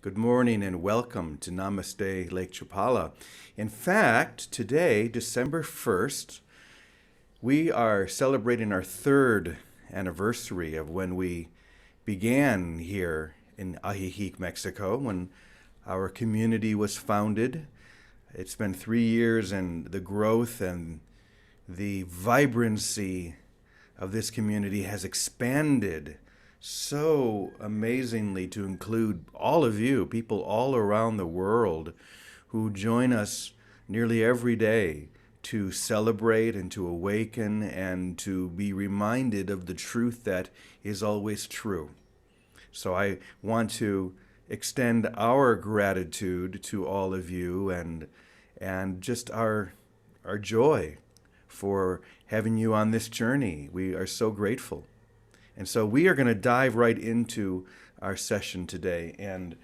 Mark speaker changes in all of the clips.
Speaker 1: Good morning and welcome to Namaste, Lake Chapala. In fact, today, December 1st, we are celebrating our third anniversary of when we began here in Ajijic, Mexico, when our community was founded. It's been 3 years, and the growth and the vibrancy of this community has expanded so amazingly to include all of you, people all around the world who join us nearly every day to celebrate and to awaken and to be reminded of the truth that is always true. So I want to extend our gratitude to all of you and just our joy for having you on this journey. We are so grateful. And so we are going to dive right into our session today. And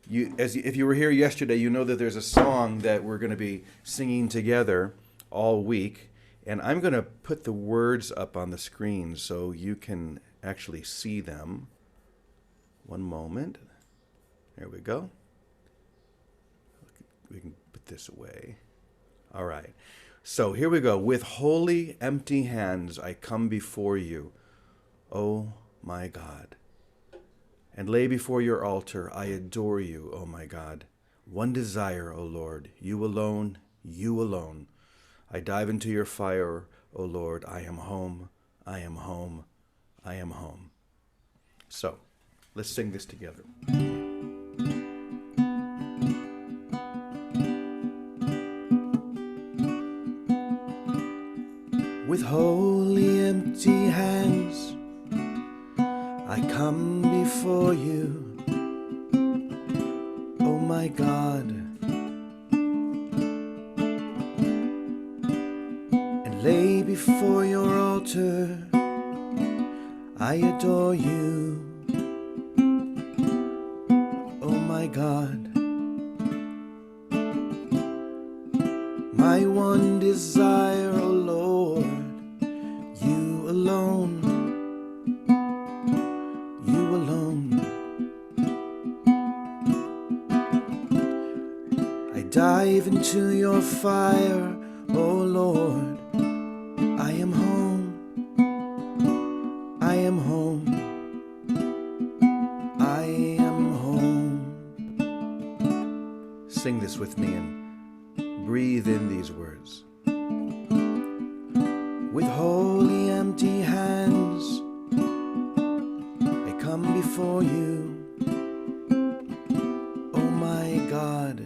Speaker 1: if you were here yesterday, you know that there's a song that we're going to be singing together all week. And I'm going to put the words up on the screen so you can actually see them. One moment. There we go. We can put this away. All right. So here we go. With holy, empty hands, I come before you, O my God, and lay before your altar. I adore you, O my God. One desire, O Lord, you alone, you alone. I dive into your fire, O Lord. I am home, I am home, I am home. So, let's sing this together. With holy, empty hands, I come before you, oh my God, and lay before your altar. I adore you, oh my God. My one desire, oh Lord, you alone. Dive into your fire, oh Lord. I am home, I am home, I am home. Sing this with me and breathe in these words. With holy, empty hands, I come before you, oh my God.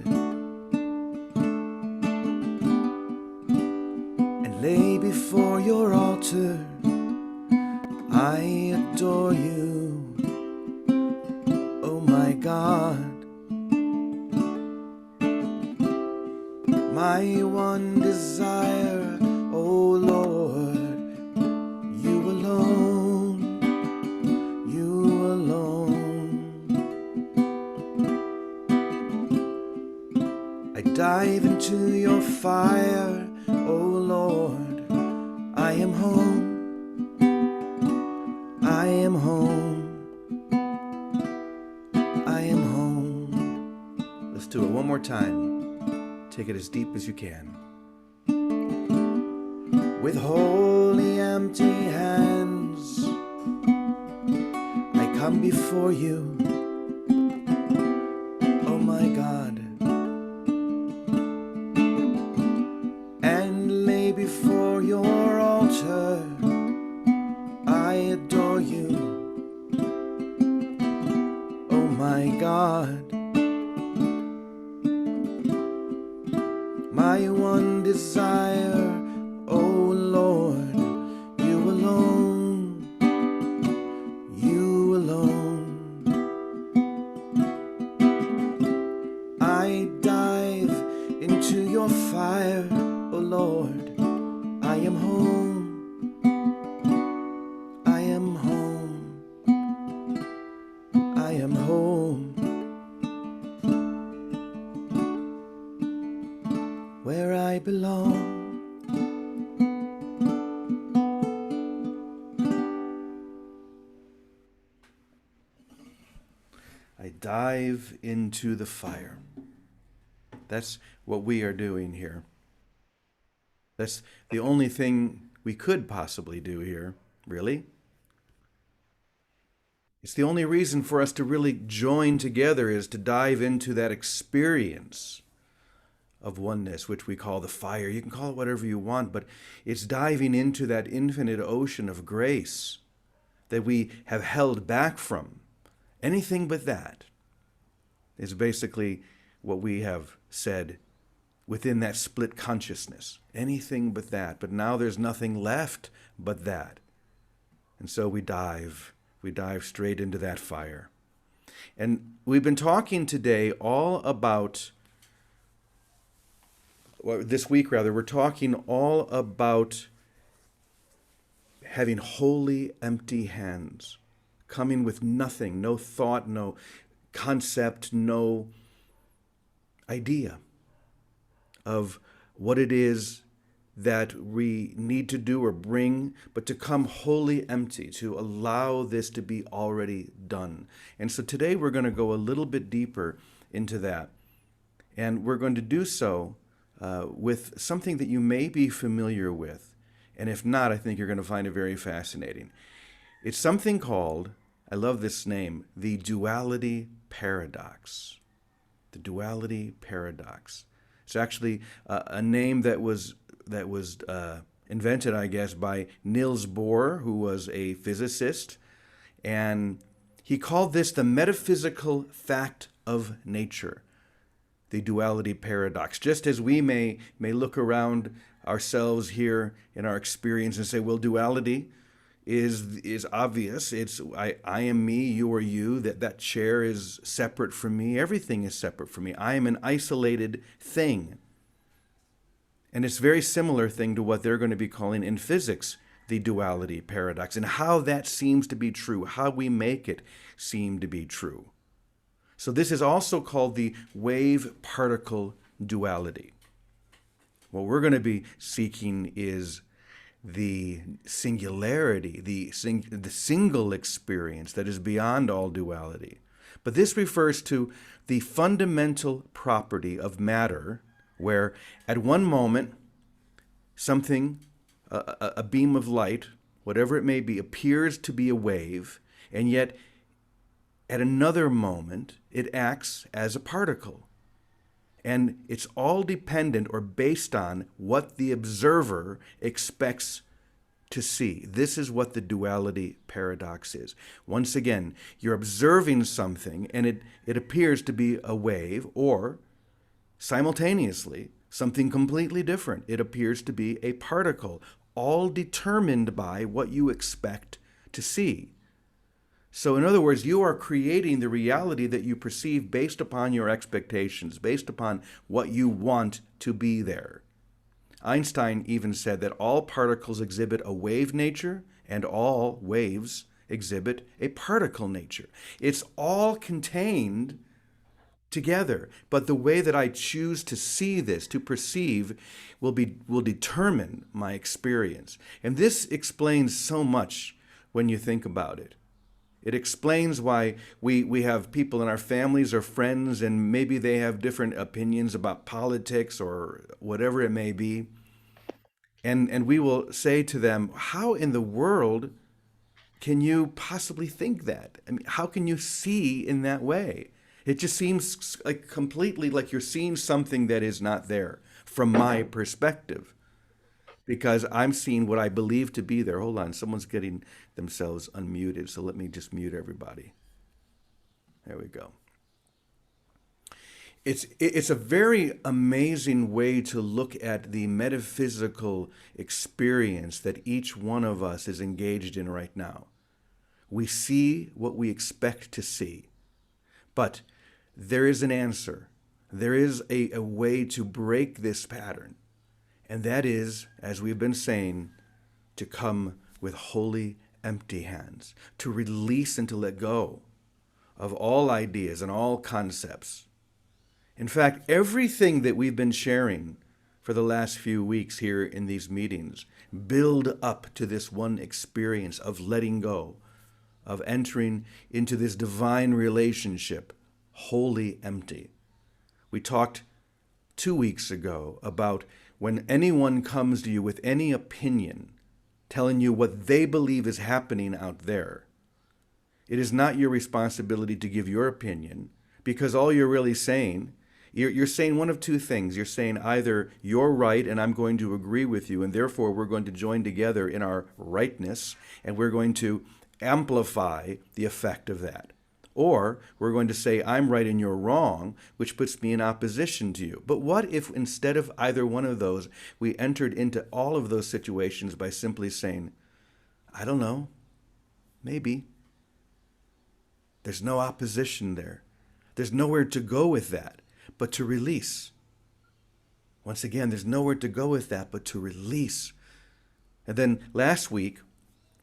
Speaker 1: Lay before your altar, I adore you, oh my God. My one desire, oh Lord, you alone, you alone. I dive into your fire, oh Lord, I am home, I am home, I am home. Let's do it one more time. Take it as deep as you can. With holy, empty hands, I come before you, oh my God. Before your altar, I adore you, oh my God. My one desire, oh Lord, you alone, you alone. I dive into your fire, oh Lord. I am home, I am home, I am home, where I belong. I dive into the fire. That's what we are doing here. That's the only thing we could possibly do here, really. It's the only reason for us to really join together is to dive into that experience of oneness, which we call the fire. You can call it whatever you want, but it's diving into that infinite ocean of grace that we have held back from. Anything but that is basically what we have said within that split consciousness. Anything but that. But now there's nothing left but that. And so we dive straight into that fire. And we've been talking today all about, well, this week rather, we're talking all about having wholly empty hands, coming with nothing, no thought, no concept, no idea of what it is that we need to do or bring, but to come wholly empty, to allow this to be already done. And so today we're going to go a little bit deeper into that. And we're going to do so with something that you may be familiar with. And if not, I think you're going to find it very fascinating. It's something called, I love this name, the duality paradox. The duality paradox. It's actually a name that was invented, I guess, by Niels Bohr, who was a physicist. And he called this the metaphysical fact of nature, the duality paradox. Just as we may look around ourselves here in our experience and say, well, duality is obvious. It's I am me, you are you, that chair is separate from me, everything is separate from me. I am an isolated thing. And it's a very similar thing to what they're going to be calling in physics the duality paradox, and how that seems to be true, how we make it seem to be true. So this is also called the wave-particle duality. What we're going to be seeking is the singularity, the single experience that is beyond all duality. But this refers to the fundamental property of matter, where at one moment something, a beam of light, whatever it may be, appears to be a wave, and yet at another moment it acts as a particle. And it's all dependent or based on what the observer expects to see. This is what the duality paradox is. Once again, you're observing something and it appears to be a wave, or simultaneously, something completely different. It appears to be a particle, all determined by what you expect to see. So in other words, you are creating the reality that you perceive based upon your expectations, based upon what you want to be there. Einstein even said that all particles exhibit a wave nature and all waves exhibit a particle nature. It's all contained together, but the way that I choose to see this, to perceive, will determine my experience. And this explains so much when you think about it. It explains why we have people in our families or friends, and maybe they have different opinions about politics or whatever it may be. And we will say to them, how in the world can you possibly think that? I mean, how can you see in that way? It just seems like completely like you're seeing something that is not there from my perspective, because I'm seeing what I believe to be there. Hold on, someone's getting themselves unmuted, so let me just mute everybody. There we go. It's a very amazing way to look at the metaphysical experience that each one of us is engaged in right now. We see what we expect to see, but there is an answer. There is a way to break this pattern, and that is, as we've been saying, to come with wholly empty hands, to release and to let go of all ideas and all concepts. In fact, everything that we've been sharing for the last few weeks here in these meetings build up to this one experience of letting go, of entering into this divine relationship wholly empty. We talked 2 weeks ago about when anyone comes to you with any opinion, telling you what they believe is happening out there, it is not your responsibility to give your opinion, because all you're really saying, you're saying one of two things. You're saying either you're right and I'm going to agree with you, and therefore we're going to join together in our rightness, and we're going to amplify the effect of that. Or we're going to say, I'm right and you're wrong, which puts me in opposition to you. But what if instead of either one of those, we entered into all of those situations by simply saying, I don't know, maybe. There's no opposition there. There's nowhere to go with that but to release. Once again, there's nowhere to go with that but to release. And then last week,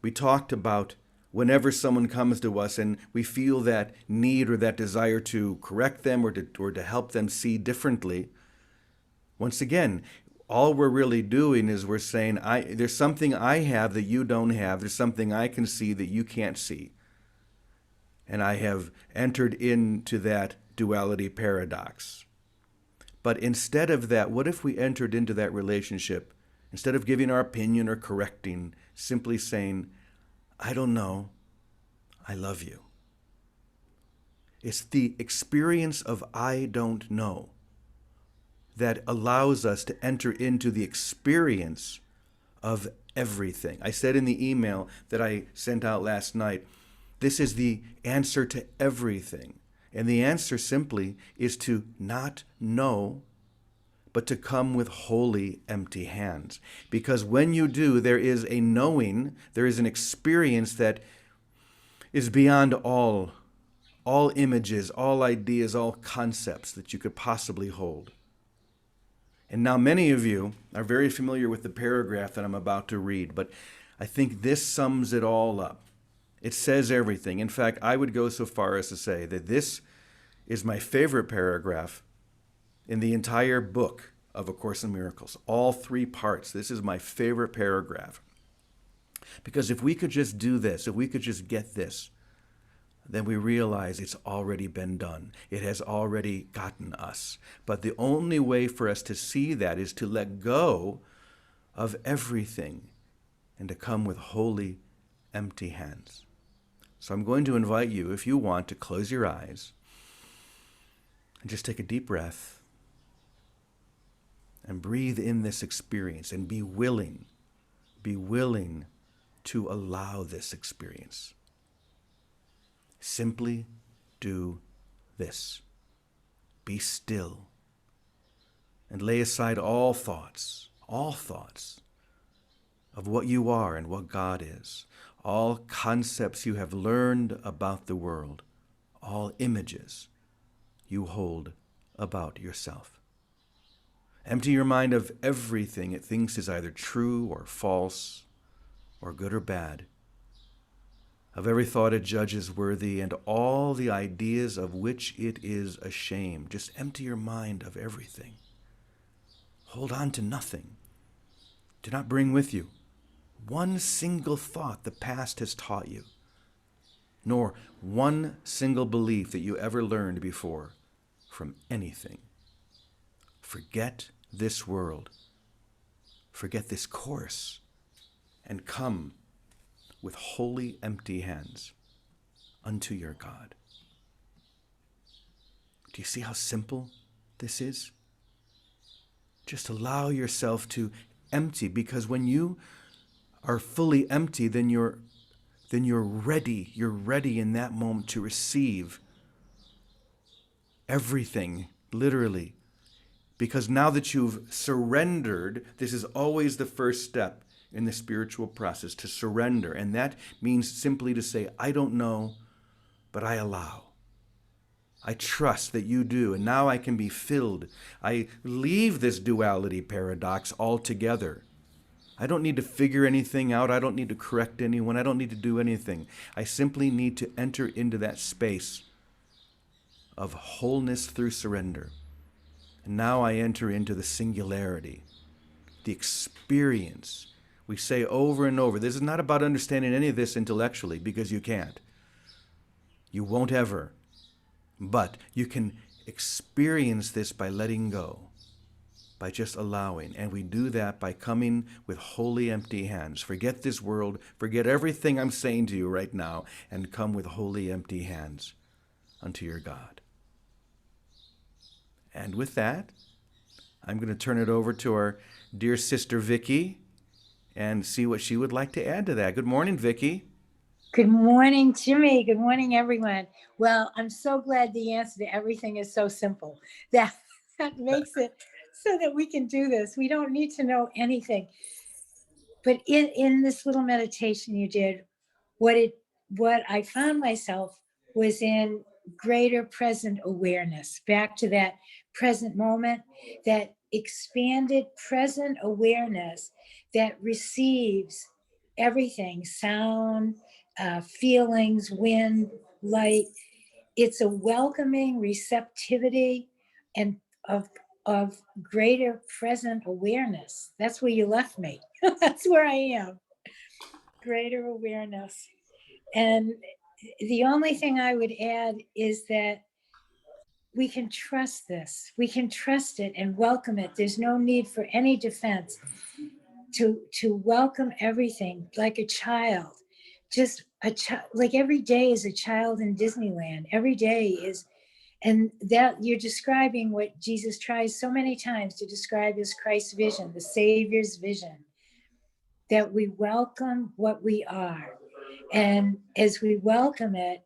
Speaker 1: we talked about whenever someone comes to us and we feel that need or that desire to correct them or to help them see differently, once again, all we're really doing is we're saying, there's something I have that you don't have. There's something I can see that you can't see. And I have entered into that duality paradox. But instead of that, what if we entered into that relationship, instead of giving our opinion or correcting, simply saying, I don't know, I love you. It's the experience of I don't know that allows us to enter into the experience of everything. I said in the email that I sent out last night, this is the answer to everything. And the answer simply is to not know, but to come with wholly empty hands. Because when you do, there is a knowing, there is an experience that is beyond all images, all ideas, all concepts that you could possibly hold. And now many of you are very familiar with the paragraph that I'm about to read, but I think this sums it all up. It says everything. In fact, I would go so far as to say that this is my favorite paragraph in the entire book of A Course in Miracles. All 3 parts. This is my favorite paragraph. Because if we could just do this, if we could just get this, then we realize it's already been done. It has already gotten us. But the only way for us to see that is to let go of everything and to come with wholly empty hands. So I'm going to invite you, if you want, to close your eyes and just take a deep breath and breathe in this experience and be willing to allow this experience. Simply do this. Be still and lay aside all thoughts of what you are and what God is, all concepts you have learned about the world, all images you hold about yourself. Empty your mind of everything it thinks is either true or false or good or bad, of every thought it judges worthy and all the ideas of which it is ashamed. Just empty your mind of everything. Hold on to nothing. Do not bring with you one single thought the past has taught you, nor one single belief that you ever learned before from anything. Forget this world. Forget this course and come with wholly empty hands unto your God. Do you see how simple this is? Just allow yourself to empty, because when you are fully empty, then you're ready. You're ready in that moment to receive everything, literally. Because now that you've surrendered, this is always the first step in the spiritual process, to surrender. And that means simply to say, I don't know, but I allow. I trust that you do, and now I can be filled. I leave this duality paradox altogether. I don't need to figure anything out. I don't need to correct anyone. I don't need to do anything. I simply need to enter into that space of wholeness through surrender. And now I enter into the singularity, the experience. We say over and over, this is not about understanding any of this intellectually, because you can't. You won't ever. But you can experience this by letting go, by just allowing. And we do that by coming with wholly empty hands. Forget this world, forget everything I'm saying to you right now, and come with wholly empty hands unto your God. And with that, I'm going to turn it over to our dear sister Vicky and see what she would like to add to that. Good morning, Vicky.
Speaker 2: Good morning, Jimmy. Good morning, everyone. Well, I'm so glad the answer to everything is so simple. That that makes it so that we can do this. We don't need to know anything. But in this little meditation you did, what I found myself was in greater present awareness, back to that present moment, that expanded present awareness that receives everything, sound, feelings, wind, light. It's a welcoming receptivity and of greater present awareness. That's where you left me. That's where I am. Greater awareness. And the only thing I would add is that we can trust this. We can trust it and welcome it. There's no need for any defense to welcome everything like a child. Just a child, like every day is a child in Disneyland. Every day is, and that you're describing what Jesus tries so many times to describe as Christ's vision, the Savior's vision, that we welcome what we are. And as we welcome it,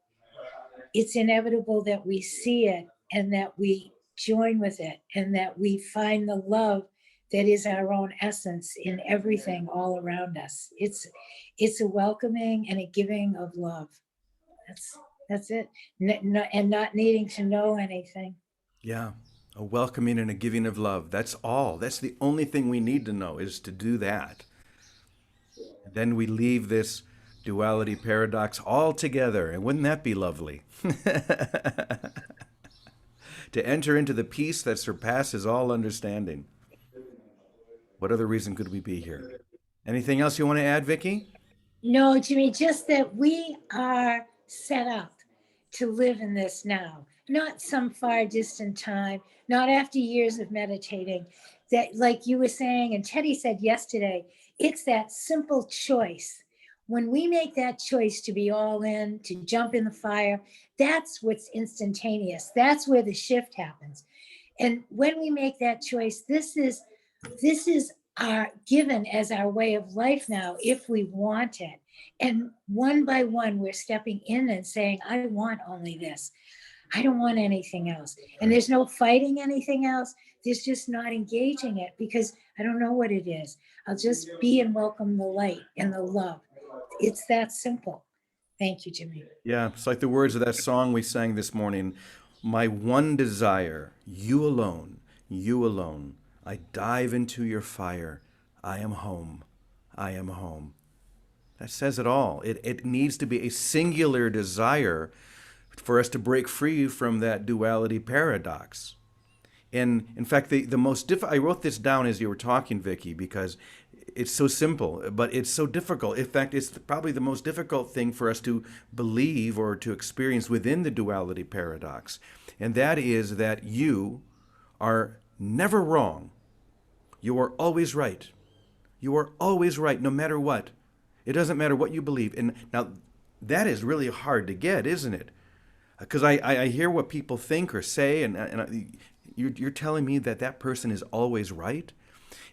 Speaker 2: it's inevitable that we see it and that we join with it and that we find the love that is our own essence in everything all around us. It's a welcoming and a giving of love. That's that's it. And not needing to know anything.
Speaker 1: Yeah, a welcoming and a giving of love. That's all. That's the only thing we need to know is to do that. And then we leave this duality paradox altogether. And wouldn't that be lovely? To enter into the peace that surpasses all understanding. What other reason could we be here? Anything else you want to add, Vicky?
Speaker 2: No, Jimmy, just that we are set up to live in this now, not some far distant time, not after years of meditating. That, like you were saying, and Teddy said yesterday, it's that simple choice. When we make that choice to be all in, to jump in the fire, that's what's instantaneous. That's where the shift happens. And when we make that choice, this is our given as our way of life now if we want it. And one by one we're stepping in and saying, I want only this. I don't want anything else. And
Speaker 1: Right.
Speaker 2: there's no fighting anything else. There's just not engaging it because I don't know what it is. I'll just be and welcome the light and the love. It's that simple. Thank you, Jimmy.
Speaker 1: Yeah, it's like the words of that song we sang this morning. My one desire, you alone, you alone. I dive into your fire. I am home. I am home. That says it all. It needs to be a singular desire for us to break free from that duality paradox. And in fact, the most I wrote this down as you were talking, Vicky, because it's so simple, but it's so difficult. In fact, it's probably the most difficult thing for us to believe or to experience within the duality paradox. And that is that you are never wrong. You are always right. You are always right, no matter what. It doesn't matter what you believe. And now, that is really hard to get, isn't it? Because I hear what people think or say, and you're telling me that that person is always right?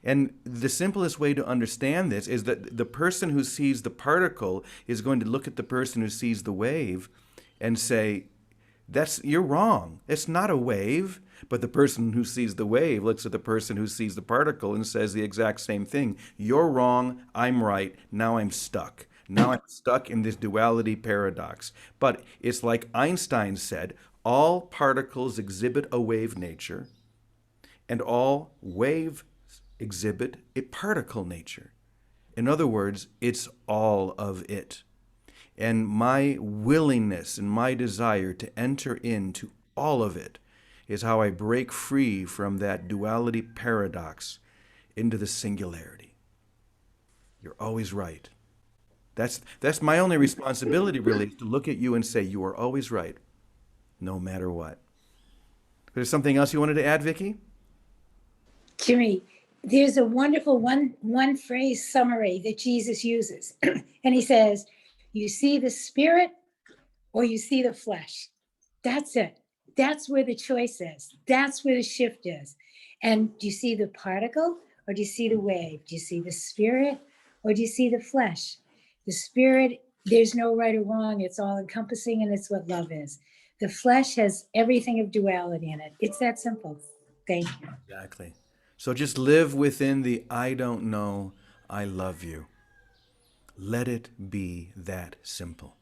Speaker 1: And the simplest way to understand this is that the person who sees the particle is going to look at the person who sees the wave and say, you're wrong. It's not a wave. But the person who sees the wave looks at the person who sees the particle and says the exact same thing. You're wrong. I'm right. Now I'm stuck. Now I'm stuck in this duality paradox. But it's like Einstein said, all particles exhibit a wave nature, and all waves exhibit a particle nature. In other words, it's all of it. And my willingness and my desire to enter into all of it is how I break free from that duality paradox into the singularity. You're always right. That's my only responsibility, really, is to look at you and say, you are always right. no matter what. There's something else you wanted to add, Vicki?
Speaker 2: Jimmy, there's a wonderful one phrase summary that Jesus uses. And he says, you see the spirit or you see the flesh. That's it. That's where the choice is. That's where the shift is. And do you see the particle or do you see the wave? Do you see the spirit or do you see the flesh? The spirit, there's no right or wrong. It's all encompassing, and it's what love is. The flesh has everything of duality in it. It's that simple. Thank you.
Speaker 1: Exactly. So just live within the I don't know, I love you. Let it be that simple.